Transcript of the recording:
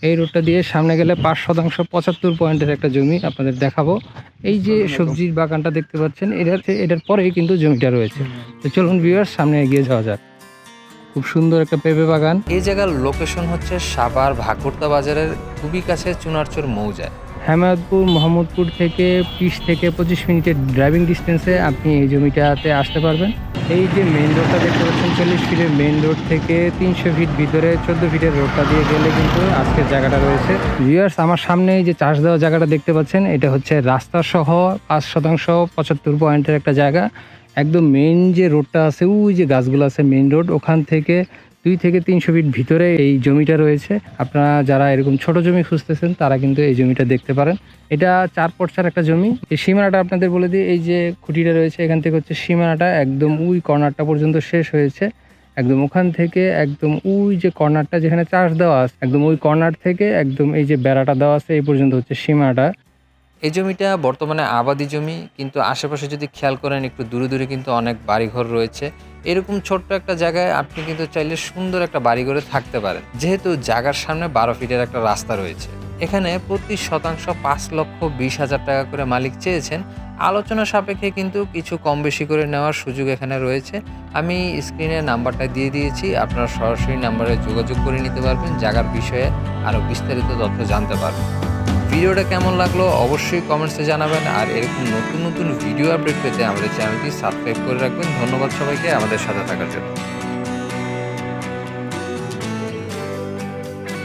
এই রোডটা দিয়ে সামনে গেলে 5% 75 পয়েন্টের একটা জমি আপনাদের দেখাবো। এই যে সবজির বাগানটা দেখতে পাচ্ছেন, এটার পরেই কিন্তু জমিটা রয়েছে। তো চলুন ভিউয়ার্স, সামনে এগিয়ে যাওয়া যাক। খুব সুন্দর একটা পেঁপে বাগান। এই জায়গার লোকেশন হচ্ছে সাভার ভাকুরতা বাজারের খুবই কাছে চুনারচর মৌজায়। হেমায়তপুর মোহাম্মদপুর থেকে 20 থেকে 25 মিনিটের ড্রাইভিং ডিস্টেন্সে আপনি এই জমিটাতে আসতে পারবেন। এই যে মেইন রোডটা দেখতে পাচ্ছেন, 40 ফিটের মেইন রোড থেকে 300 ফিট ভিতরে 14 ফিটের রোডটা দিয়ে গেলে কিন্তু আজকের জায়গাটা রয়েছে। ভিউয়ার্স, আমার সামনে এই যে চাষ দেওয়া জায়গাটা দেখতে পাচ্ছেন, এটা হচ্ছে রাস্তা সহ 5% 75 পয়েন্টের একটা জায়গা। একদম মেইন যে রোডটা আছে, ওই যে গাছগুলো আছে মেইন রোড, ওখান থেকে 2 থেকে 300 ফিট ভিতরে এই জমিটা রয়েছে। আপনারা যারা এরকম ছোট জমি খুঁজতেছেন তারা কিন্তু এই জমিটা দেখতে পারেন। এটা 4 পর্চার একটা জমি। এই সীমানাটা আপনাদের বলে দিই, এই যে খুঁটিটা রয়েছে এখান থেকে হচ্ছে সীমানাটা একদম ওই কর্নারটা পর্যন্ত শেষ হয়েছে। একদম ওখান থেকে একদম ওই যে কর্নারটা যেখানে চাষ দেওয়া আছে, একদম ওই কর্নার থেকে একদম এই যে বেড়াটা দেওয়া আছে এই পর্যন্ত হচ্ছে সীমানাটা। এই জমিটা বর্তমানে আবাদি জমি, কিন্তু আশেপাশে যদি খেয়াল করেন একটু দূরে দূরে কিন্তু অনেক বাড়িঘর রয়েছে। এরকম ছোট্ট একটা জায়গায় আপনি কিন্তু চাইলে সুন্দর একটা বাড়িঘরে থাকতে পারেন, যেহেতু জায়গার সামনে 12 ফিটের একটা রাস্তা রয়েছে। এখানে প্রতি শতাংশ 5,20,000 টাকা করে মালিক চেয়েছেন। আলোচনা সাপেক্ষে কিন্তু কিছু কম বেশি করে নেওয়ার সুযোগ এখানে রয়েছে। আমি স্ক্রিনে নাম্বারটা দিয়ে দিয়েছি, আপনারা সরাসরি নাম্বারে যোগাযোগ করে নিতে পারবেন, জায়গার বিষয়ে আরও বিস্তারিত তথ্য জানতে পারবেন। ভিডিওটা কেমন লাগলো অবশ্যই কমেন্টসে জানাবেন, আর এরকম নতুন নতুন ভিডিও আপডেট পেতে আমাদের চ্যানেলটি সাবস্ক্রাইব করে রাখবেন। ধন্যবাদ সবাইকে আমাদের সাথে থাকার জন্য।